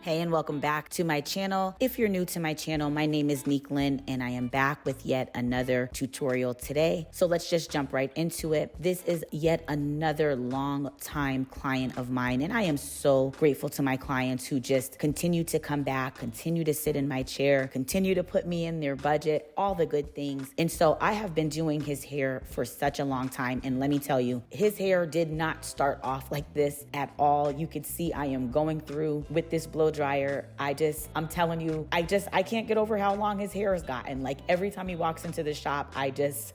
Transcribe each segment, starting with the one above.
Hey, and welcome back to my channel. If you're new to my channel, my name is Neek Lynn, and I am back with yet another tutorial today. So let's just jump right into it. This is yet another long-time client of mine, and I am so grateful to my clients who just continue to come back, continue to sit in my chair, continue to put me in their budget, all the good things. And so I have been doing his hair for such a long time, and let me tell you, his hair did not start off like this at all. You could see I am going through with this blow dryer. I'm telling you, I can't get over how long his hair has gotten. Like every time he walks into the shop, I just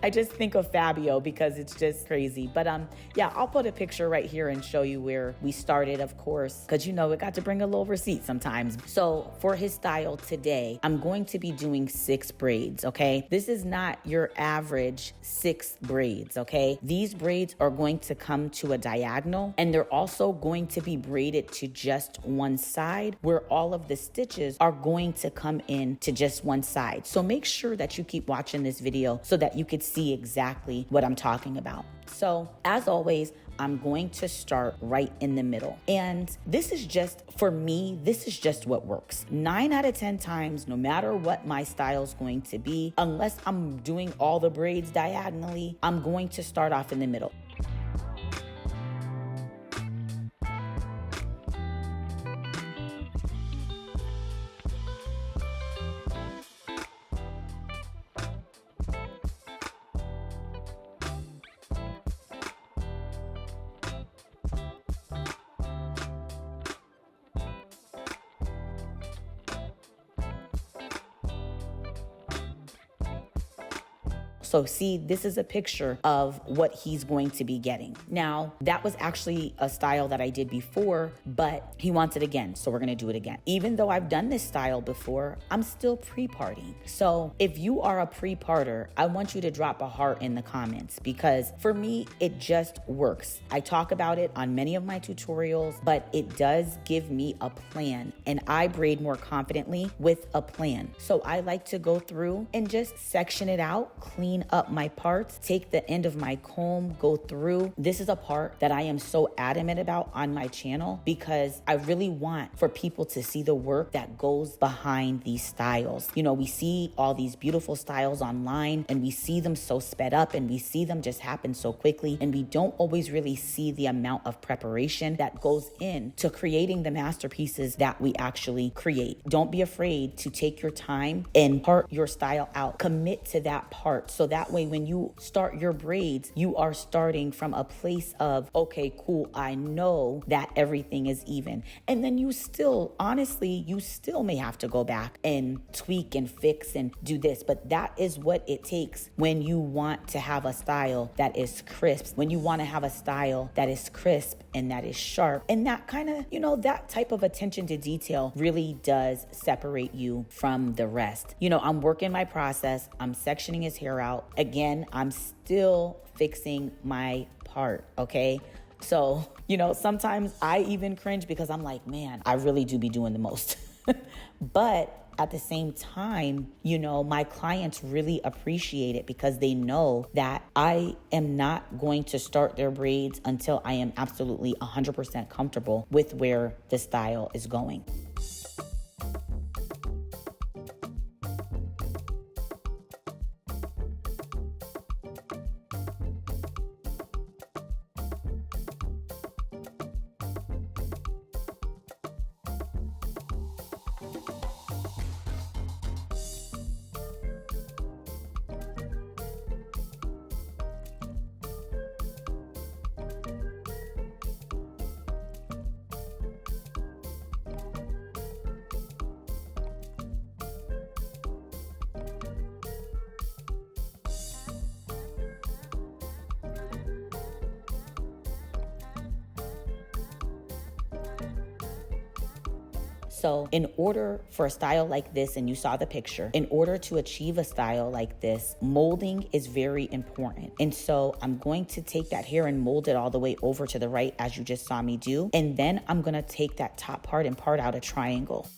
think of Fabio because it's just crazy. But yeah, I'll put a picture right here and show you where we started, of course, because you know, it got to bring a little receipt sometimes. So for his style today, I'm going to be doing 6 braids, okay? This is not your average 6 braids, okay? These braids are going to come to a diagonal, and they're also going to be braided to just one side, where all of the stitches are going to come in to just one side. So make sure that you keep watching this video so that you could see exactly what I'm talking about. So as always, I'm going to start right in the middle. And this is just, for me, this is just what works. 9 out of 10 times, no matter what my style is going to be, unless I'm doing all the braids diagonally, I'm going to start off in the middle. So see, this is a picture of what he's going to be getting. Now, that was actually a style that I did before, but he wants it again. So we're gonna do it again. Even though I've done this style before, I'm still pre-parting. So if you are a pre-parter, I want you to drop a heart in the comments, because for me, it just works. I talk about it on many of my tutorials, but it does give me a plan, and I braid more confidently with a plan. So I like to go through and just section it out, clean up my parts, take the end of my comb, go through. This is a part that I am so adamant about on my channel because I really want for people to see the work that goes behind these styles. You know, we see all these beautiful styles online and we see them so sped up and we see them just happen so quickly, and we don't always really see the amount of preparation that goes into creating the masterpieces that we actually create. Don't be afraid to take your time and part your style out. Commit to that part, so that way when you start your braids, you are starting from a place of, okay, cool, I know that everything is even. And then you still, honestly, you still may have to go back and tweak and fix and do this, but that is what it takes when you want to have a style that is crisp, when you want to have a style that is crisp and that is sharp, and that kind of, you know, that type of attention to detail really does separate you from the rest. You know, I'm working my process, I'm sectioning his hair out. Again, I'm still fixing my part, okay? So, you know, sometimes I even cringe because I'm like, man, I really do be doing the most. But at the same time, you know, my clients really appreciate it because they know that I am not going to start their braids until I am absolutely 100% comfortable with where the style is going. So in order for a style like this, and you saw the picture, in order to achieve a style like this, molding is very important. And so I'm going to take that hair and mold it all the way over to the right, as you just saw me do. And then I'm gonna take that top part and part out a triangle.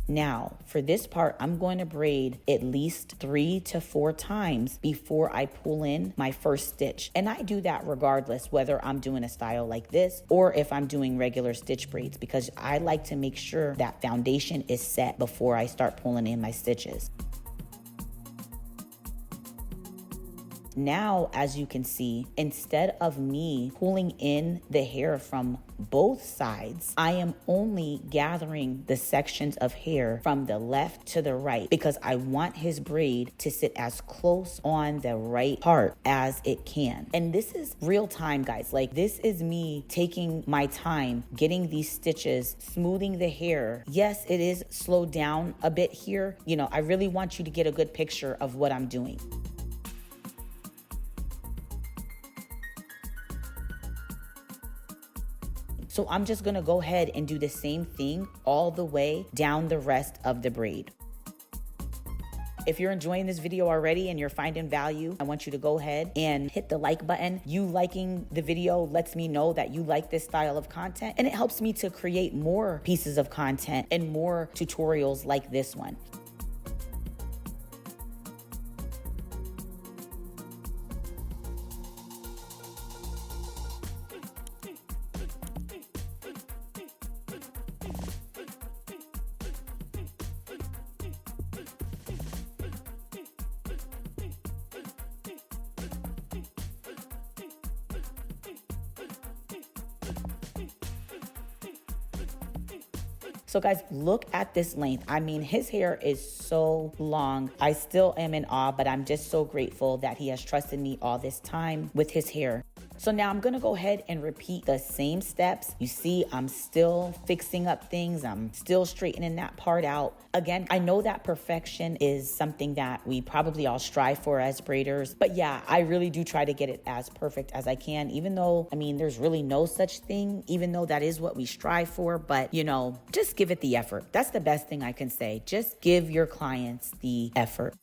Now, for this part, I'm going to braid at least 3 to 4 times before I pull in my first stitch. And I do that regardless whether I'm doing a style like this or if I'm doing regular stitch braids, because I like to make sure that foundation is set before I start pulling in my stitches. Now, as you can see, instead of me pulling in the hair from both sides, I am only gathering the sections of hair from the left to the right because I want his braid to sit as close on the right part as it can. And this is real time, guys. Like, this is me taking my time, getting these stitches, smoothing the hair. Yes, it is slowed down a bit here. You know, I really want you to get a good picture of what I'm doing. So I'm just gonna go ahead and do the same thing all the way down the rest of the braid. If you're enjoying this video already and you're finding value, I want you to go ahead and hit the like button. You liking the video lets me know that you like this style of content, and it helps me to create more pieces of content and more tutorials like this one. So guys, look at this length. I mean, his hair is so long. I still am in awe, but I'm just so grateful that he has trusted me all this time with his hair. So now I'm gonna go ahead and repeat the same steps. You see, I'm still fixing up things. I'm still straightening that part out. Again, I know that perfection is something that we probably all strive for as braiders, but yeah, I really do try to get it as perfect as I can, even though, I mean, there's really no such thing, even though that is what we strive for, but you know, just give it the effort. That's the best thing I can say. Just give your clients the effort.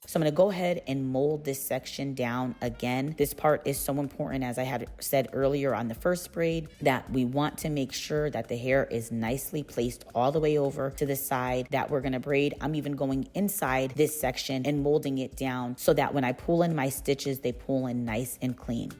So I'm gonna go ahead and mold this section down again. This part is so important, as I had said earlier on the first braid, that we want to make sure that the hair is nicely placed all the way over to the side that we're gonna braid. I'm even going inside this section and molding it down so that when I pull in my stitches, they pull in nice and clean.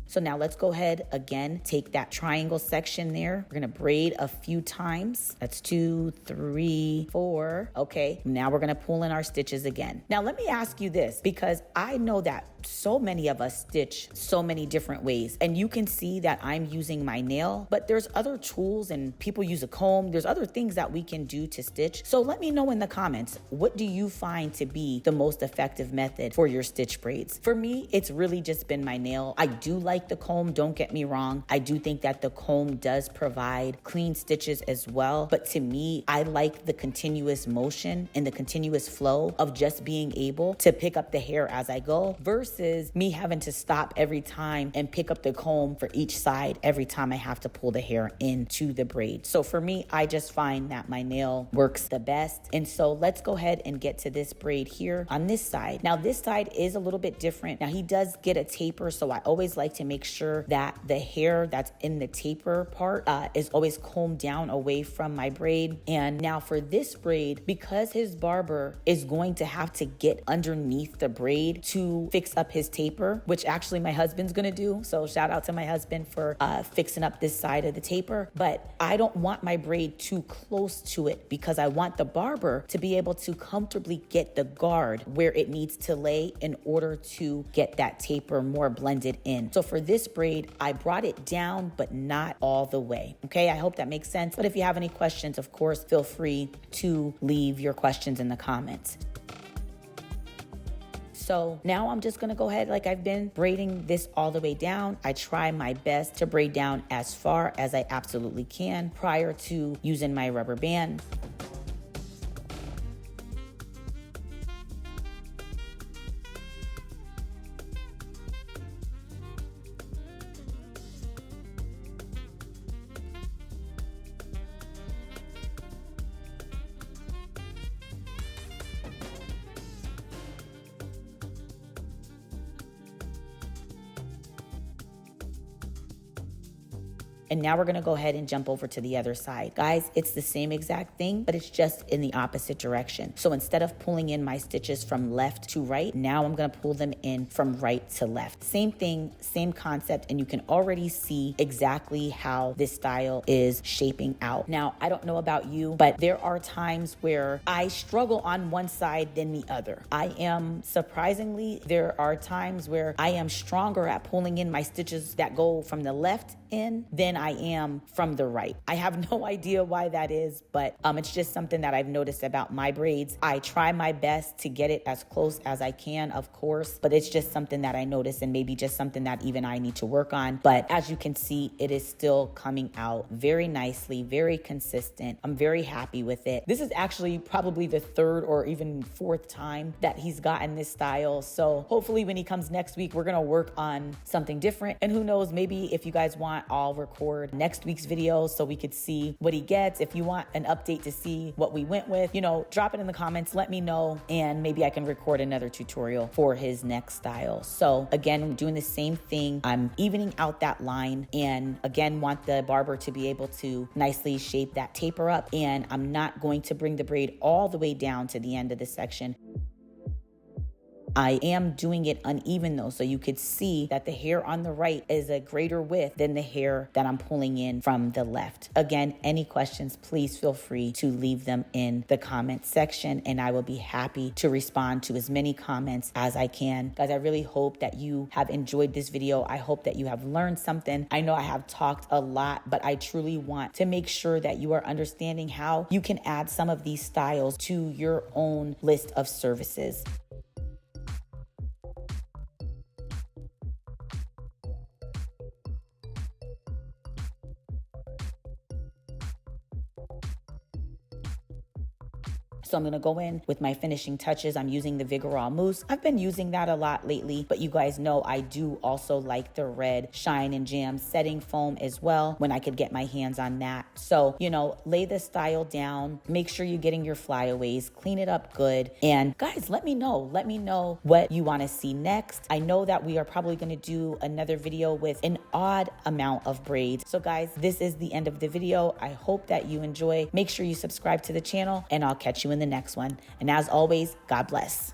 So now let's go ahead again, take that triangle section there. We're gonna braid a few times. That's 2, 3, 4. Okay, now we're gonna pull in our stitches again. Now let me ask you this, because I know that so many of us stitch so many different ways, and you can see that I'm using my nail, but there's other tools and people use a comb. There's other things that we can do to stitch. So let me know in the comments, what do you find to be the most effective method for your stitch braids? For me, it's really just been my nail. I do like the comb, don't get me wrong. I do think that the comb does provide clean stitches as well, but to me, I like the continuous motion and the continuous flow of just being able to pick up the hair as I go versus me having to stop every time and pick up the comb for each side every time I have to pull the hair into the braid. So for me, I just find that my nail works the best. And so let's go ahead and get to this braid here on this side. Now this side is a little bit different. Now he does get a taper, so I always like to make sure that the hair that's in the taper part is always combed down away from my braid. And now for this braid, because his barber is going to have to get underneath the braid to fix up his taper, which actually my husband's gonna do. So shout out to my husband for fixing up this side of the taper. But I don't want my braid too close to it because I want the barber to be able to comfortably get the guard where it needs to lay in order to get that taper more blended in. So for this braid, I brought it down, but not all the way. Okay, I hope that makes sense. But if you have any questions, of course, feel free to leave your questions in the comments. So now I'm just gonna go ahead, like I've been braiding this all the way down. I try my best to braid down as far as I absolutely can prior to using my rubber band. And now we're gonna go ahead and jump over to the other side. Guys, it's the same exact thing, but it's just in the opposite direction. So instead of pulling in my stitches from left to right, now I'm gonna pull them in from right to left. Same thing, same concept, and you can already see exactly how this style is shaping out. Now, I don't know about you, but there are times where I struggle on one side than the other. Surprisingly, there are times where I am stronger at pulling in my stitches that go from the left in than I am from the right. I have no idea why that is, but it's just something that I've noticed about my braids. I try my best to get it as close as I can, of course, but it's just something that I notice, and maybe just something that even I need to work on. But as you can see, it is still coming out very nicely, very consistent. I'm very happy with it. This is actually probably the third or even fourth time that he's gotten this style. So hopefully when he comes next week, we're gonna work on something different. And who knows, maybe if you guys want, I'll record next week's video so we could see what he gets. If you want an update to see what we went with, drop it in the comments, let me know, and maybe I can record another tutorial for his next style. So again, I'm doing the same thing. I'm evening out that line, and again, want the barber to be able to nicely shape that taper up. And I'm not going to bring the braid all the way down to the end of the section. I am doing it uneven though, so you could see that the hair on the right is a greater width than the hair that I'm pulling in from the left. Again, any questions, please feel free to leave them in the comment section, and I will be happy to respond to as many comments as I can. Guys, I really hope that you have enjoyed this video. I hope that you have learned something. I know I have talked a lot, but I truly want to make sure that you are understanding how you can add some of these styles to your own list of services. So I'm gonna go in with my finishing touches. I'm using the Vigorol mousse. I've been using that a lot lately, but you guys know I do also like the red Shine and Jam setting foam as well when I could get my hands on that. So, lay the style down, make sure you're getting your flyaways, clean it up good. And guys, let me know what you wanna see next. I know that we are probably gonna do another video with an odd amount of braids. So guys, this is the end of the video. I hope that you enjoy. Make sure you subscribe to the channel, and I'll catch you in the next one. And as always, God bless.